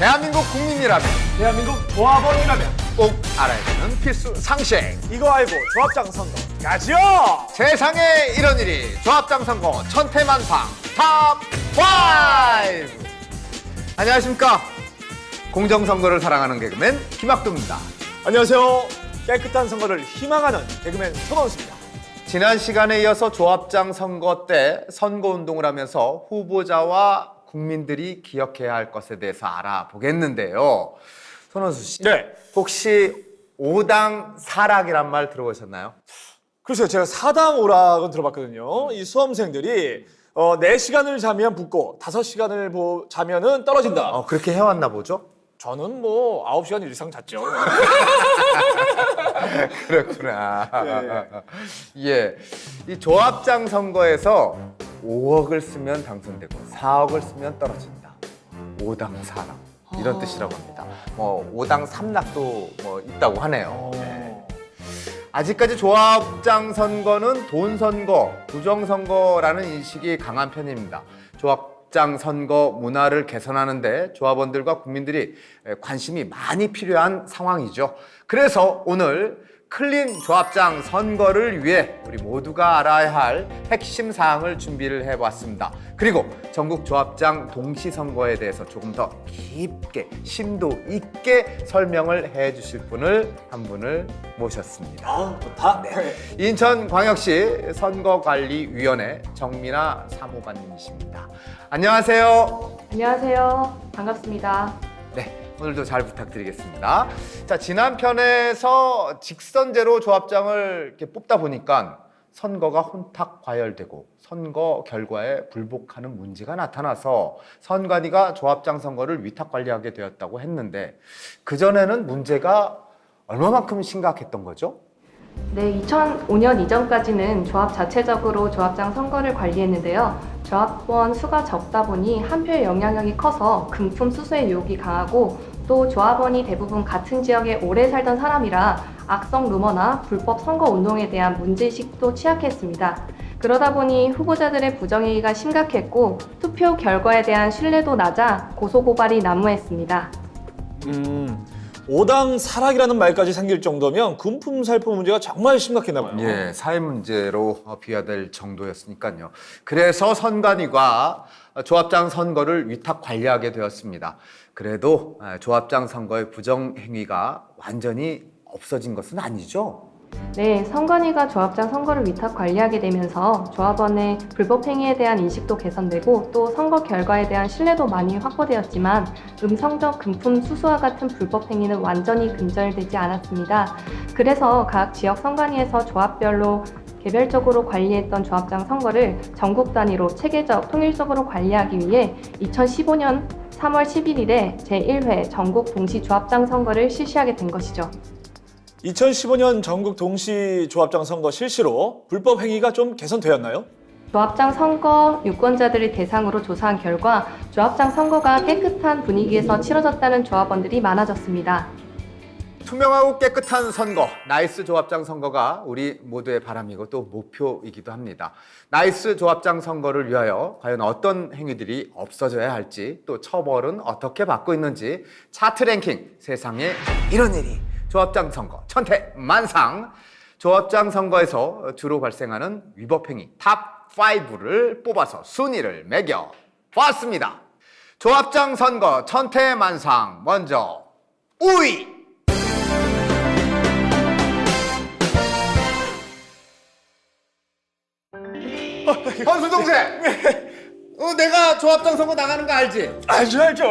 대한민국 국민이라면, 대한민국 조합원이라면 꼭 알아야 되는 필수 상식. 이거 알고 조합장 선거 가지요! 세상에 이런 일이 조합장 선거 천태만상 탑 5. 안녕하십니까. 공정선거를 사랑하는 개그맨 김학도입니다. 안녕하세요. 깨끗한 선거를 희망하는 개그맨 손원수입니다. 지난 시간에 이어서 조합장 선거 때 선거운동을 하면서 후보자와 국민들이 기억해야 할 것에 대해서 알아보겠는데요. 손원수 씨, 네. 혹시 오당 사락이란 말 들어보셨나요? 글쎄요, 제가 사당 오락은 들어봤거든요. 이 수험생들이 4시간을 자면 붙고 5시간을 자면은 떨어진다. 그렇게 해왔나 보죠? 저는 뭐 9시간 이상 잤죠. 그렇구나. 예. 이 조합장 선거에서 5억을 쓰면 당선되고 4억을 쓰면 떨어진다. 오당 사락. 이런 뜻이라고 합니다. 오당 삼락도 있다고 하네요. 네. 아직까지 조합장 선거는 돈 선거, 부정 선거라는 인식이 강한 편입니다. 조합장 선거 문화를 개선하는데 조합원들과 국민들이 관심이 많이 필요한 상황이죠. 그래서 오늘 클린 조합장 선거를 위해 우리 모두가 알아야 할 핵심 사항을 준비를 해봤습니다. 그리고 전국 조합장 동시선거에 대해서 조금 더 깊게 심도 있게 설명을 해주실 한 분을 모셨습니다. 좋다. 네. 인천광역시 선거관리위원회 정민아 사무관님이십니다. 안녕하세요. 안녕하세요. 반갑습니다. 네. 오늘도 잘 부탁드리겠습니다. 자, 지난 편에서 직선제로 조합장을 이렇게 뽑다 보니까 선거가 혼탁 과열되고 선거 결과에 불복하는 문제가 나타나서 선관위가 조합장 선거를 위탁 관리하게 되었다고 했는데 그전에는 문제가 얼마만큼 심각했던 거죠? 네, 2005년 이전까지는 조합 자체적으로 조합장 선거를 관리했는데요. 조합원 수가 적다 보니 한 표의 영향력이 커서 금품 수수의 유혹이 강하고 또 조합원이 대부분 같은 지역에 오래 살던 사람이라 악성 루머나 불법 선거 운동에 대한 문제의식도 취약했습니다. 그러다 보니 후보자들의 부정행위가 심각했고 투표 결과에 대한 신뢰도 낮아 고소고발이 난무했습니다. 5당 사락이라는 말까지 생길 정도면 금품 살포 문제가 정말 심각했나 봐요. 예, 사회 문제로 비화될 정도였으니까요. 그래서 선관위가 조합장 선거를 위탁 관리하게 되었습니다. 그래도 조합장 선거의 부정 행위가 완전히 없어진 것은 아니죠? 네, 선관위가 조합장 선거를 위탁 관리하게 되면서 조합원의 불법 행위에 대한 인식도 개선되고 또 선거 결과에 대한 신뢰도 많이 확보되었지만 음성적 금품 수수와 같은 불법 행위는 완전히 근절되지 않았습니다. 그래서 각 지역 선관위에서 조합별로 개별적으로 관리했던 조합장 선거를 전국 단위로 체계적, 통일적으로 관리하기 위해 2015년 3월 11일에 제1회 전국 동시 조합장 선거를 실시하게 된 것이죠. 2015년 전국 동시 조합장 선거 실시로 불법 행위가 좀 개선되었나요? 조합장 선거 유권자들을 대상으로 조사한 결과 조합장 선거가 깨끗한 분위기에서 치러졌다는 조합원들이 많아졌습니다. 투명하고 깨끗한 선거, 나이스 조합장 선거가 우리 모두의 바람이고 또 목표이기도 합니다. 나이스 조합장 선거를 위하여 과연 어떤 행위들이 없어져야 할지 또 처벌은 어떻게 받고 있는지 차트 랭킹 세상에 이런 일이 조합장 선거 천태만상 조합장 선거에서 주로 발생하는 위법 행위 탑 5를 뽑아서 순위를 매겨 보았습니다. 조합장 선거 천태만상 먼저 5위 헌수 동생, 내가 조합장 선거 나가는 거 알지? 알죠.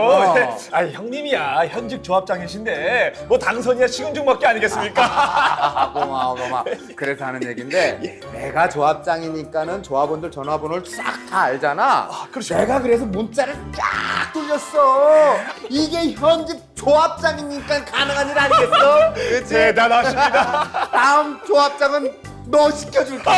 형님이야 현직 조합장이신데 뭐 당선이야 식은죽 아니겠습니까? 고마워. 그래서 하는 얘기인데 내가 조합장이니까는 조합원들 전화번호를 싹 다 알잖아. 그렇죠. 내가 그래서 문자를 쫙 돌렸어. 이게 현직 조합장이니까 가능한 일 아니겠어? 그치? 대단하십니다. 다음 조합장은 너 시켜줄게.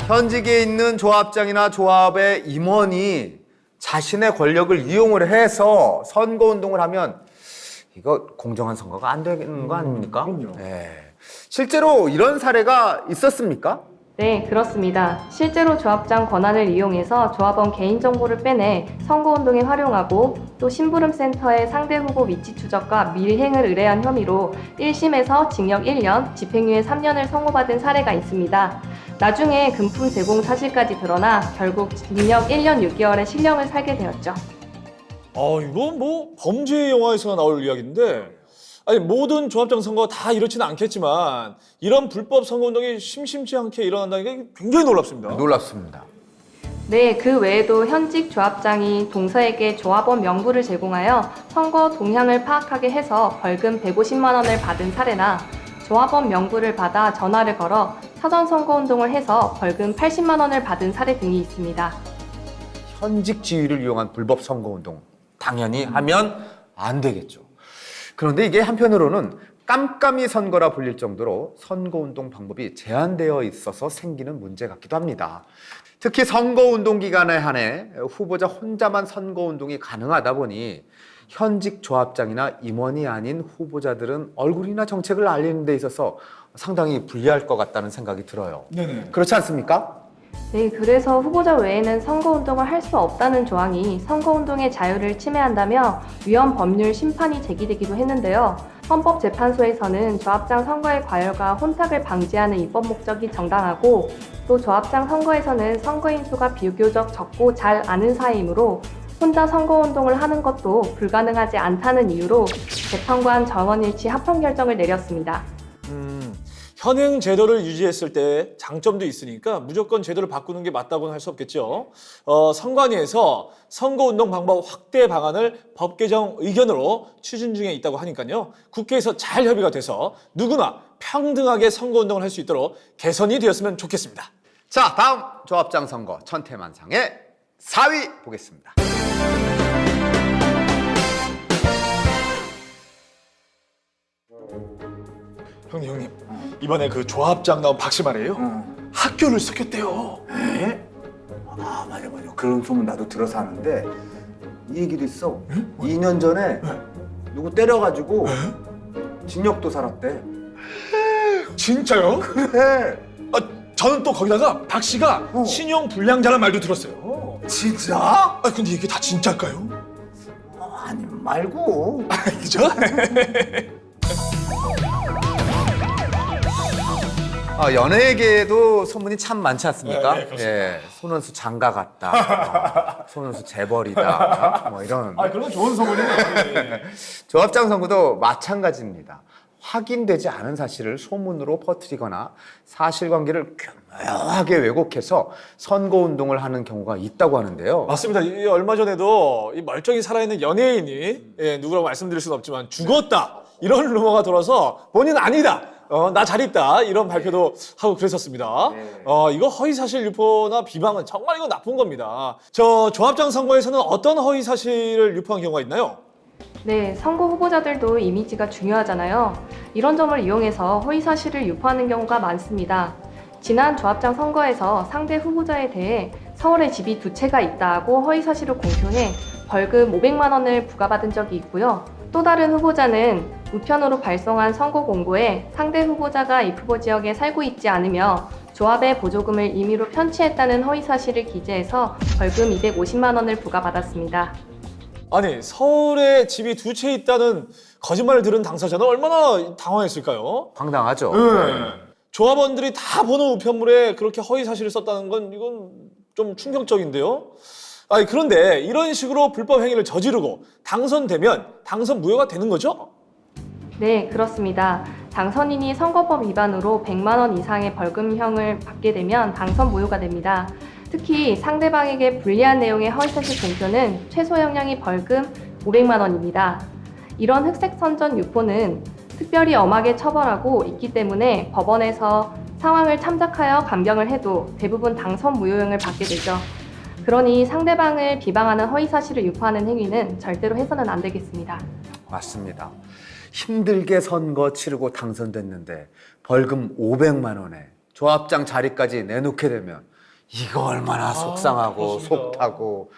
현직에 있는 조합장이나 조합의 임원이 자신의 권력을 이용을 해서 선거운동을 하면 이거 공정한 선거가 안 되는 거 아닙니까? 그럼요. 네. 실제로 이런 사례가 있었습니까? 네, 그렇습니다. 실제로 조합장 권한을 이용해서 조합원 개인정보를 빼내 선거운동에 활용하고 또 심부름센터의 상대 후보 위치 추적과 밀행을 의뢰한 혐의로 1심에서 징역 1년, 집행유예 3년을 선고받은 사례가 있습니다. 나중에 금품 제공 사실까지 드러나 결국 징역 1년 6개월의 실형을 살게 되었죠. 이건 뭐 범죄 영화에서 나올 이야기인데, 아니 모든 조합장 선거가 다 이렇지는 않겠지만 이런 불법 선거운동이 심심치 않게 일어난다는 게 굉장히 놀랍습니다. 놀랍습니다. 네, 그 외에도 현직 조합장이 동서에게 조합원 명부를 제공하여 선거 동향을 파악하게 해서 벌금 150만 원을 받은 사례나 조합원 명부를 받아 전화를 걸어 사전 선거운동을 해서 벌금 80만 원을 받은 사례 등이 있습니다. 현직 지위를 이용한 불법 선거운동 당연히 하면 안 되겠죠. 그런데 이게 한편으로는 깜깜이 선거라 불릴 정도로 선거운동 방법이 제한되어 있어서 생기는 문제 같기도 합니다. 특히 선거운동 기간에 한해 후보자 혼자만 선거운동이 가능하다 보니 현직 조합장이나 임원이 아닌 후보자들은 얼굴이나 정책을 알리는 데 있어서 상당히 불리할 것 같다는 생각이 들어요. 네네. 그렇지 않습니까? 네, 그래서 후보자 외에는 선거운동을 할 수 없다는 조항이 선거운동의 자유를 침해한다며 위헌 법률 심판이 제기되기도 했는데요. 헌법재판소에서는 조합장 선거의 과열과 혼탁을 방지하는 입법 목적이 정당하고 또 조합장 선거에서는 선거인 수가 비교적 적고 잘 아는 사이이므로 혼자 선거운동을 하는 것도 불가능하지 않다는 이유로 재판관 정원일치 합헌 결정을 내렸습니다. 현행 제도를 유지했을 때 장점도 있으니까 무조건 제도를 바꾸는 게 맞다고는 할 수 없겠죠. 선관위에서 선거운동 방법 확대 방안을 법 개정 의견으로 추진 중에 있다고 하니까요. 국회에서 잘 협의가 돼서 누구나 평등하게 선거운동을 할 수 있도록 개선이 되었으면 좋겠습니다. 자, 다음 조합장 선거 천태만상의 4위 보겠습니다. 형님 이번에 그 조합장 나온 박씨 말이에요. 학교를 섞였대요. 에? 아 맞아 그런 소문 나도 들어서 하는데 이 얘기도 있어. 2년 전에 누구 때려가지고 징역도 살았대. 진짜요? 그래. 저는 또 거기다가 박 씨가 신용 불량자란 말도 들었어요. 진짜? 근데 이게 다 진짜일까요? 아니 말고. 그죠? 연예계에도 소문이 참 많지 않습니까? 네, 그렇습니다. 예, 손은수 장가 같다, 손은수 재벌이다, 뭐 이런. 그런 건 좋은 소문이네요. 조합장 선거도 마찬가지입니다. 확인되지 않은 사실을 소문으로 퍼뜨리거나 사실관계를 교묘하게 왜곡해서 선거운동을 하는 경우가 있다고 하는데요. 맞습니다. 얼마 전에도 이 멀쩡히 살아있는 연예인이 누구라고 말씀드릴 수는 없지만 죽었다 이런 루머가 돌아서 본인 아니다. 나 잘 있다 이런 발표도 하고 그랬었습니다. 이거 허위사실 유포나 비방은 정말 이거 나쁜 겁니다. 저 조합장 선거에서는 어떤 허위사실을 유포한 경우가 있나요? 네, 선거 후보자들도 이미지가 중요하잖아요. 이런 점을 이용해서 허위사실을 유포하는 경우가 많습니다. 지난 조합장 선거에서 상대 후보자에 대해 서울에 집이 2채가 있다고 허위사실을 공표해 벌금 500만 원을 부과받은 적이 있고요. 또 다른 후보자는 우편으로 발송한 선거 공고에 상대 후보자가 F보 지역에 살고 있지 않으며 조합의 보조금을 임의로 편취했다는 허위사실을 기재해서 벌금 250만 원을 부과받았습니다. 아니 서울에 집이 2채 있다는 거짓말을 들은 당사자는 얼마나 당황했을까요? 황당하죠. 조합원들이 다 보는 우편물에 그렇게 허위사실을 썼다는 건 이건 좀 충격적인데요. 그런데 이런 식으로 불법 행위를 저지르고 당선되면 당선 무효가 되는 거죠? 네, 그렇습니다. 당선인이 선거법 위반으로 100만 원 이상의 벌금형을 받게 되면 당선 무효가 됩니다. 특히 상대방에게 불리한 내용의 허위사실 공표는 최소 형량이 벌금 500만 원입니다. 이런 흑색 선전 유포는 특별히 엄하게 처벌하고 있기 때문에 법원에서 상황을 참작하여 감경을 해도 대부분 당선 무효형을 받게 되죠. 그러니 상대방을 비방하는 허위사실을 유포하는 행위는 절대로 해서는 안 되겠습니다. 맞습니다. 힘들게 선거 치르고 당선됐는데 벌금 500만 원에 조합장 자리까지 내놓게 되면 이거 얼마나 속상하고 그렇습니다. 속 타고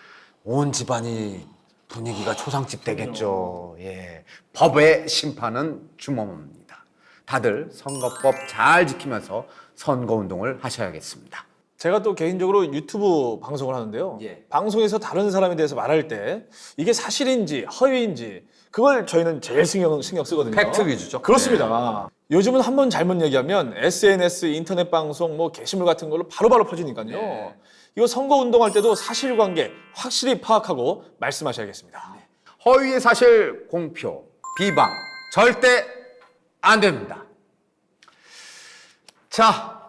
온 집안이 분위기가 초상집 되겠죠. 예, 법의 심판은 주범입니다. 다들 선거법 잘 지키면서 선거운동을 하셔야겠습니다. 제가 또 개인적으로 유튜브 방송을 하는데요. 예. 방송에서 다른 사람에 대해서 말할 때 이게 사실인지 허위인지 그걸 저희는 제일 신경 쓰거든요. 팩트 위주죠. 그렇습니다. 요즘은 한 번 잘못 얘기하면 SNS, 인터넷 방송, 뭐 게시물 같은 걸로 바로바로 퍼지니까요. 네. 이거 선거 운동할 때도 사실관계 확실히 파악하고 말씀하셔야겠습니다. 허위의 사실 공표, 비방 절대 안 됩니다. 자,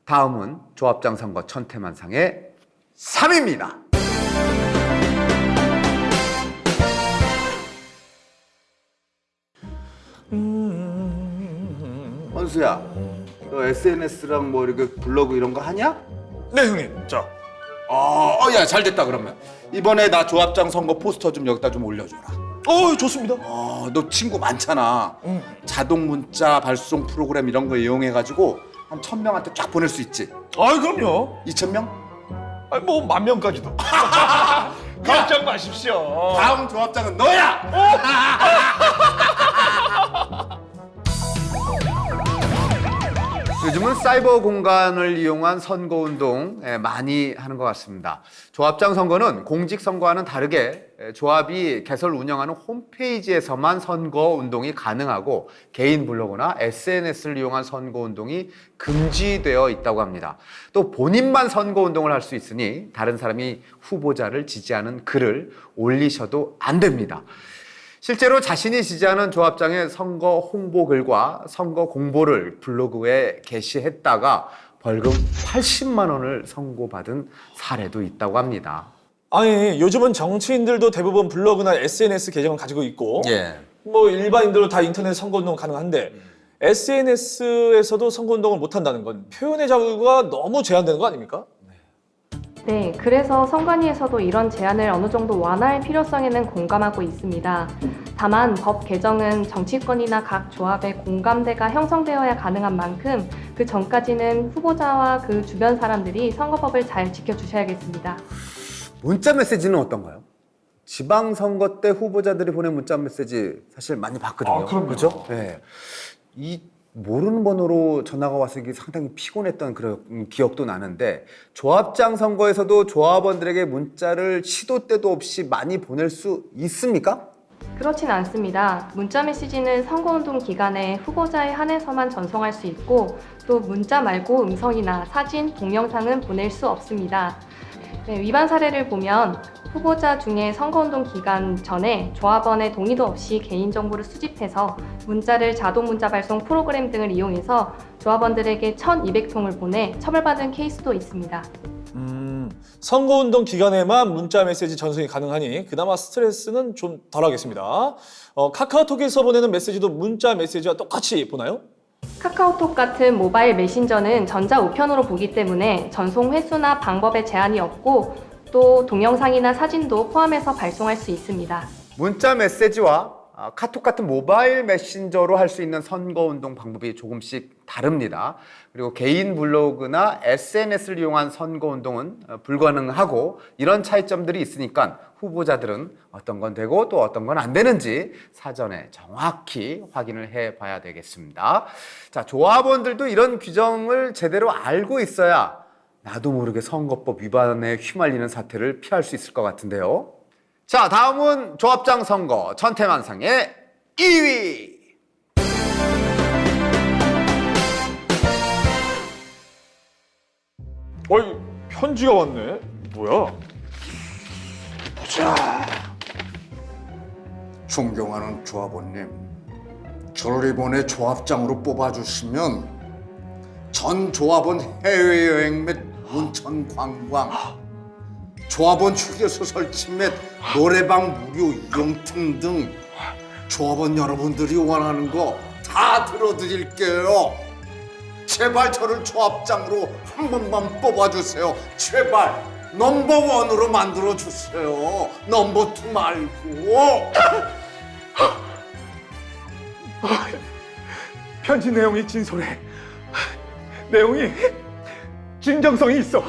다음은 조합장 선거 천태만상의 3위입니다. 원수야, 너 SNS랑 뭐 이렇게 블로그 이런 거 하냐? 네, 형님. 자, 야, 잘 됐다 그러면. 이번에 나 조합장 선거 포스터 좀 여기다 좀 올려줘라. 좋습니다. 너 친구 많잖아. 자동 문자 발송 프로그램 이런 거 이용해가지고 한 1,000명한테 쫙 보낼 수 있지. 그럼요. 2,000명? 뭐 10,000명까지도. 걱정 마십시오. 다음 조합장은 너야! 요즘은 사이버 공간을 이용한 선거운동 많이 하는 것 같습니다. 조합장 선거는 공직선거와는 다르게 조합이 개설 운영하는 홈페이지에서만 선거운동이 가능하고 개인 블로그나 SNS를 이용한 선거운동이 금지되어 있다고 합니다. 또 본인만 선거운동을 할 수 있으니 다른 사람이 후보자를 지지하는 글을 올리셔도 안 됩니다. 실제로 자신이 지지하는 조합장의 선거 홍보글과 선거 공보를 블로그에 게시했다가 벌금 80만 원을 선고받은 사례도 있다고 합니다. 아니, 요즘은 정치인들도 대부분 블로그나 SNS 계정을 가지고 있고 뭐 일반인들도 다 인터넷 선거운동 가능한데 SNS에서도 선거운동을 못한다는 건 표현의 자유가 너무 제한되는 거 아닙니까? 네, 그래서 선관위에서도 이런 제한을 어느 정도 완화할 필요성에는 공감하고 있습니다. 다만 법 개정은 정치권이나 각 조합의 공감대가 형성되어야 가능한 만큼 그 전까지는 후보자와 그 주변 사람들이 선거법을 잘 지켜주셔야겠습니다. 문자 메시지는 어떤가요? 지방선거 때 후보자들이 보낸 문자 메시지 사실 많이 봤거든요. 그럼요. 그죠? 네. 이 모르는 번호로 전화가 와서 이게 상당히 피곤했던 그런 기억도 나는데 조합장 선거에서도 조합원들에게 문자를 시도 때도 없이 많이 보낼 수 있습니까? 그렇진 않습니다. 문자 메시지는 선거운동 기간에 후보자에 한해서만 전송할 수 있고 또 문자 말고 음성이나 사진, 동영상은 보낼 수 없습니다. 네, 위반 사례를 보면 후보자 중에 선거운동 기간 전에 조합원의 동의도 없이 개인정보를 수집해서 문자를 자동 문자 발송 프로그램 등을 이용해서 조합원들에게 1,200통을 보내 처벌받은 케이스도 있습니다. 선거운동 기간에만 문자 메시지 전송이 가능하니 그나마 스트레스는 좀 덜하겠습니다. 카카오톡에서 보내는 메시지도 문자 메시지와 똑같이 보나요? 카카오톡 같은 모바일 메신저는 전자우편으로 보기 때문에 전송 횟수나 방법에 제한이 없고 또 동영상이나 사진도 포함해서 발송할 수 있습니다. 문자 메시지와 카톡 같은 모바일 메신저로 할 수 있는 선거운동 방법이 조금씩 다릅니다. 그리고 개인 블로그나 SNS를 이용한 선거운동은 불가능하고 이런 차이점들이 있으니까 후보자들은 어떤 건 되고 또 어떤 건 안 되는지 사전에 정확히 확인을 해봐야 되겠습니다. 자, 조합원들도 이런 규정을 제대로 알고 있어야 나도 모르게 선거법 위반에 휘말리는 사태를 피할 수 있을 것 같은데요. 자, 다음은 조합장 선거 천태만상의 2위. 편지가 왔네. 뭐야? 존경하는 조합원님, 저를 이번에 조합장으로 뽑아주시면 전 조합원 해외여행 및 온천 관광, 조합원 휴게소 설치 및 노래방 무료 이용 등등 조합원 여러분들이 원하는 거 다 들어드릴게요. 제발 저를 조합장으로 한 번만 뽑아주세요. 제발 넘버원으로 만들어주세요. 넘버2 말고. 편지 내용이 진솔해. 내용이 진정성이 있어.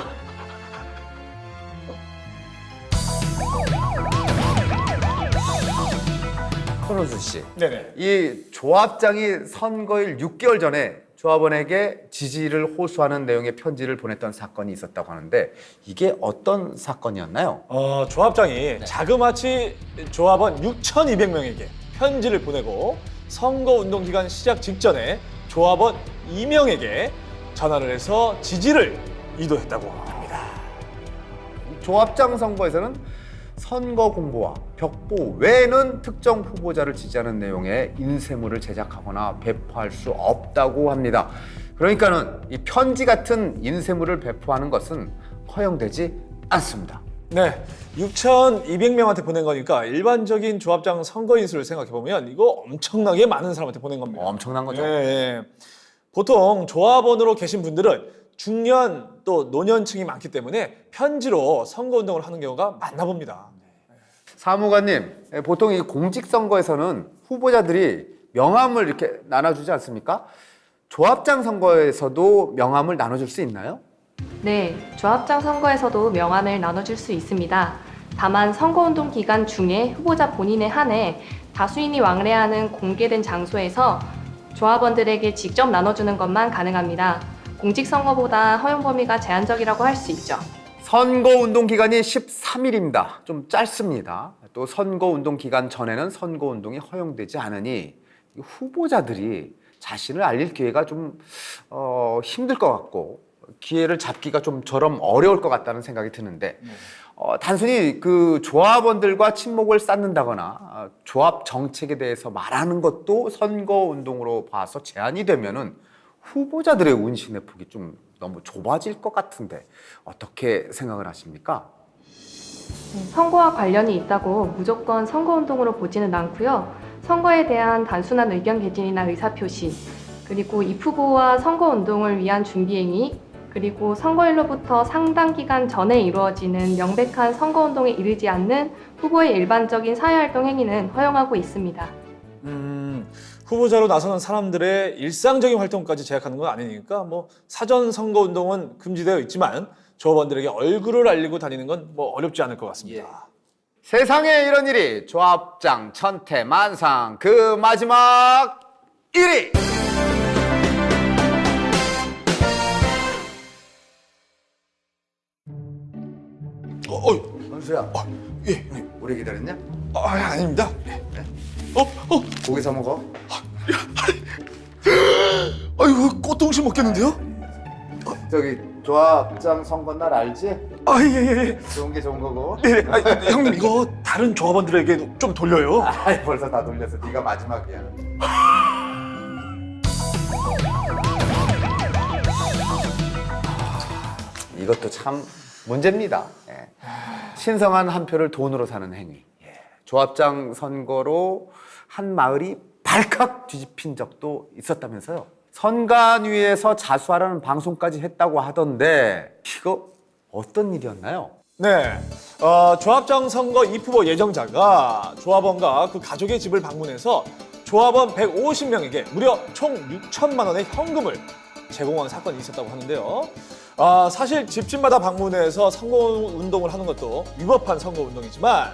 손호수 씨. 네네. 이 조합장이 선거일 6개월 전에 조합원에게 지지를 호소하는 내용의 편지를 보냈던 사건이 있었다고 하는데 이게 어떤 사건이었나요? 조합장이 자그마치 조합원 6,200명에게 편지를 보내고 선거운동 기간 시작 직전에 조합원 2명에게 전화를 해서 지지를 이도했다고 합니다. 조합장 선거에서는 선거 공보와 벽보 외에는 특정 후보자를 지지하는 내용의 인쇄물을 제작하거나 배포할 수 없다고 합니다. 그러니까는 이 편지 같은 인쇄물을 배포하는 것은 허용되지 않습니다. 네, 6,200명한테 보낸 거니까 일반적인 조합장 선거인 수를 생각해보면 이거 엄청나게 많은 사람한테 보낸 겁니다. 엄청난 거죠. 네. 보통 조합원으로 계신 분들은 중년 또 노년층이 많기 때문에 편지로 선거운동을 하는 경우가 많나 봅니다. 사무관님, 보통 이 공직선거에서는 후보자들이 명함을 이렇게 나눠주지 않습니까? 조합장 선거에서도 명함을 나눠줄 수 있나요? 네, 조합장 선거에서도 명함을 나눠줄 수 있습니다. 다만 선거운동 기간 중에 후보자 본인에 한해 다수인이 왕래하는 공개된 장소에서 조합원들에게 직접 나눠주는 것만 가능합니다. 공직선거보다 허용 범위가 제한적이라고 할 수 있죠. 선거운동 기간이 13일입니다. 좀 짧습니다. 또 선거운동 기간 전에는 선거운동이 허용되지 않으니 후보자들이 자신을 알릴 기회가 좀 힘들 것 같고 기회를 잡기가 좀처럼 어려울 것 같다는 생각이 드는데 단순히 그 조합원들과 친목을 쌓는다거나 조합 정책에 대해서 말하는 것도 선거운동으로 봐서 제한이 되면은 후보자들의 운신의 폭이 좀 너무 좁아질 것 같은데 어떻게 생각을 하십니까? 선거와 관련이 있다고 무조건 선거운동으로 보지는 않고요. 선거에 대한 단순한 의견 개진이나 의사표시, 그리고 입후보와 선거운동을 위한 준비행위, 그리고 선거일로부터 상당 기간 전에 이루어지는 명백한 선거운동에 이르지 않는 후보의 일반적인 사회활동 행위는 허용하고 있습니다. 후보자로 나서는 사람들의 일상적인 활동까지 제약하는 건 아니니까 뭐 사전 선거운동은 금지되어 있지만 조합원들에게 얼굴을 알리고 다니는 건 뭐 어렵지 않을 것 같습니다. 세상에 이런 일이 조합장 천태만상 그 마지막 1위! 선수야, 예, 오래 기다렸냐? 아닙니다. 고기 사 먹어. 아이고 꽃동시 먹겠는데요? 저기 조합장 선거 날 알지? 예. 좋은 게 좋은 거고. 네, 형님 이거 다른 조합원들에게 좀 돌려요. 아이 벌써 다 돌려서 네가 마지막이야. 이것도 참 문제입니다. 예. 신성한 한 표를 돈으로 사는 행위. 예. 조합장 선거로 한 마을이 발칵 뒤집힌 적도 있었다면서요. 선관위에서 자수하라는 방송까지 했다고 하던데 이거 어떤 일이었나요? 네, 조합장 선거 입후보 예정자가 조합원과 그 가족의 집을 방문해서 조합원 150명에게 무려 총 6천만 원의 현금을 제공한 사건이 있었다고 하는데요. 사실 집집마다 방문해서 선거운동을 하는 것도 위법한 선거운동이지만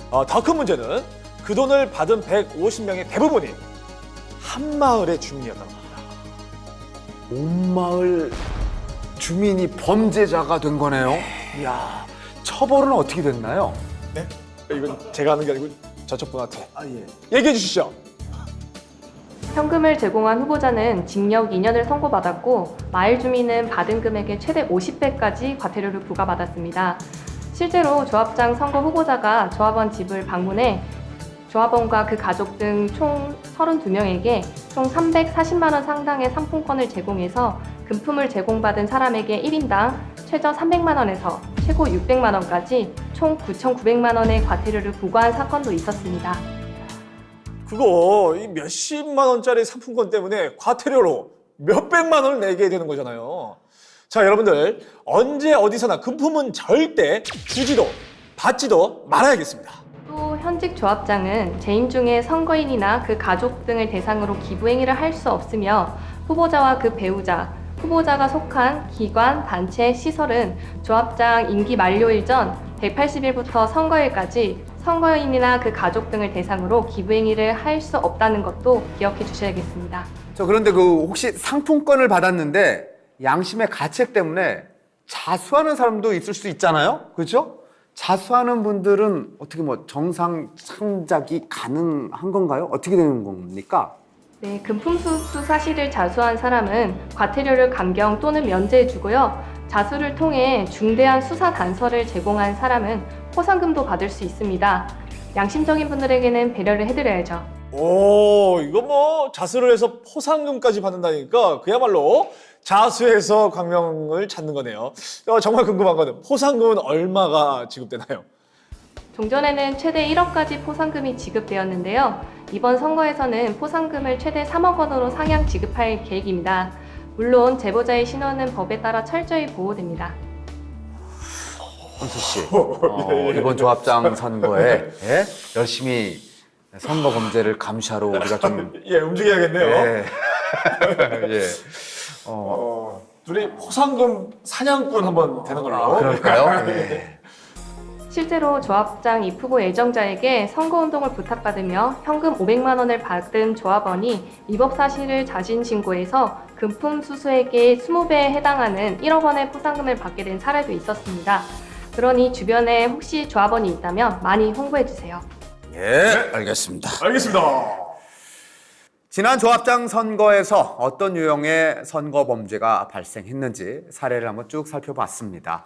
더 큰 문제는 그 돈을 받은 150명의 대부분이 한 마을의 주민이었다고 합니다. 온 마을 주민이 범죄자가 된 거네요. 이야, 처벌은 어떻게 됐나요? 네? 이건 제가 하는 게 아니고 저쪽 분한테 얘기해 주시죠. 현금을 제공한 후보자는 징역 2년을 선고받았고 마을 주민은 받은 금액의 최대 50배까지 과태료를 부과받았습니다. 실제로 조합장 선거 후보자가 조합원 집을 방문해 조합원과 그 가족 등 총 32명에게 총 340만 원 상당의 상품권을 제공해서 금품을 제공받은 사람에게 1인당 최저 300만 원에서 최고 600만 원까지 총 9,900만 원의 과태료를 부과한 사건도 있었습니다. 그거 이 몇십만 원짜리 상품권 때문에 과태료로 몇백만 원을 내게 되는 거잖아요. 자, 여러분들 언제 어디서나 금품은 절대 주지도 받지도 말아야겠습니다. 또 현직 조합장은 재임 중에 선거인이나 그 가족 등을 대상으로 기부행위를 할 수 없으며 후보자와 그 배우자, 후보자가 속한 기관, 단체, 시설은 조합장 임기 만료일 전 180일부터 선거일까지 선거인이나 그 가족 등을 대상으로 기부행위를 할 수 없다는 것도 기억해 주셔야겠습니다. 저 그런데 그 혹시 상품권을 받았는데 양심의 가책 때문에 자수하는 사람도 있을 수 있잖아요. 그렇죠? 자수하는 분들은 어떻게 뭐 정상 창작이 가능한 건가요? 어떻게 되는 겁니까? 네, 금품수수 사실을 자수한 사람은 과태료를 감경 또는 면제해 주고요. 자수를 통해 중대한 수사 단서를 제공한 사람은 포상금도 받을 수 있습니다. 양심적인 분들에게는 배려를 해드려야죠. 오, 이거 뭐 자수를 해서 포상금까지 받는다니까 그야말로 자수해서 광명을 찾는 거네요. 정말 궁금한 거는 포상금은 얼마가 지급되나요? 종전에는 최대 1억까지 포상금이 지급되었는데요. 이번 선거에서는 포상금을 최대 3억 원으로 상향 지급할 계획입니다. 물론 제보자의 신원은 법에 따라 철저히 보호됩니다. 헌수 씨, 이번 조합장 선거에 열심히 선거 범죄를 감시하러 우리가 좀 예, 움직여야겠네요. 예. 예. 둘이 포상금 사냥꾼 한번 되는 걸로. 그럴까요? 예. 실제로 조합장 입후보 애정자에게 선거운동을 부탁받으며 현금 500만 원을 받은 조합원이 위법 사실을 자진 신고해서 금품 수수액의 20배에 해당하는 1억 원의 포상금을 받게 된 사례도 있었습니다. 그러니 주변에 혹시 조합원이 있다면 많이 홍보해주세요. 예, 알겠습니다. 알겠습니다. 지난 조합장 선거에서 어떤 유형의 선거 범죄가 발생했는지 사례를 한번 쭉 살펴봤습니다.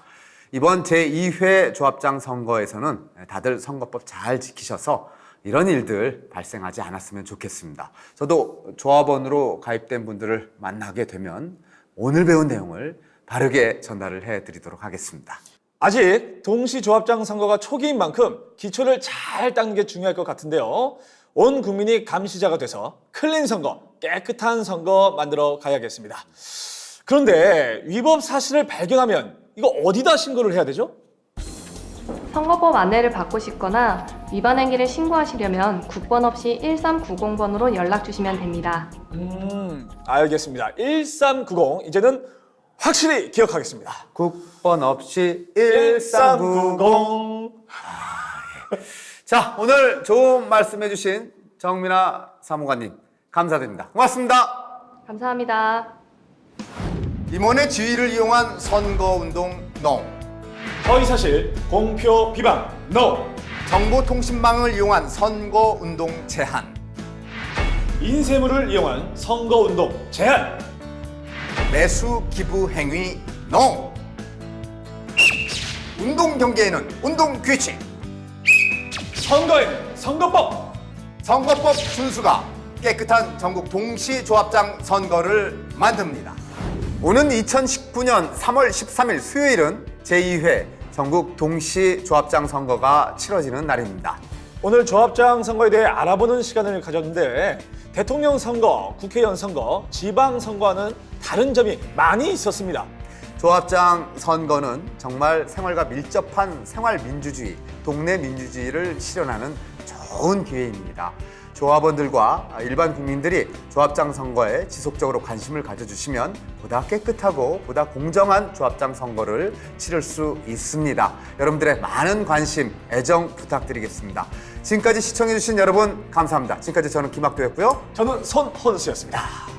이번 제2회 조합장 선거에서는 다들 선거법 잘 지키셔서 이런 일들 발생하지 않았으면 좋겠습니다. 저도 조합원으로 가입된 분들을 만나게 되면 오늘 배운 내용을 바르게 전달을 해드리도록 하겠습니다. 아직 동시 조합장 선거가 초기인 만큼 기초를 잘 닦는 게 중요할 것 같은데요. 온 국민이 감시자가 돼서 클린 선거, 깨끗한 선거 만들어 가야겠습니다. 그런데 위법 사실을 발견하면 이거 어디다 신고를 해야 되죠? 선거법 안내를 받고 싶거나 위반 행위를 신고하시려면 국번 없이 1390번으로 연락 주시면 됩니다. 알겠습니다. 1390 이제는 확실히 기억하겠습니다. 국번 없이 1390. 자, 오늘 좋은 말씀해 주신 정민아 사무관님 감사드립니다. 고맙습니다. 감사합니다. 임원의 지위를 이용한 선거운동 NO, 허위사실, 공표, 비방, NO. 정보통신망을 이용한 선거운동 제한, 인쇄물을 이용한 선거운동 제한. 매수 기부 행위 NO, 운동 경계에는 운동 규칙, 선거에는 선거법. 선거법 준수가 깨끗한 전국 동시 조합장 선거를 만듭니다. 오는 2019년 3월 13일 수요일은 제2회 전국 동시 조합장 선거가 치러지는 날입니다. 오늘 조합장 선거에 대해 알아보는 시간을 가졌는데 대통령 선거, 국회의원 선거, 지방 선거와는 다른 점이 많이 있었습니다. 조합장 선거는 정말 생활과 밀접한 생활 민주주의, 동네 민주주의를 실현하는 좋은 기회입니다. 조합원들과 일반 국민들이 조합장 선거에 지속적으로 관심을 가져주시면 보다 깨끗하고 보다 공정한 조합장 선거를 치를 수 있습니다. 여러분들의 많은 관심, 애정 부탁드리겠습니다. 지금까지 시청해주신 여러분 감사합니다. 지금까지 저는 김학도였고요. 저는 손헌수였습니다.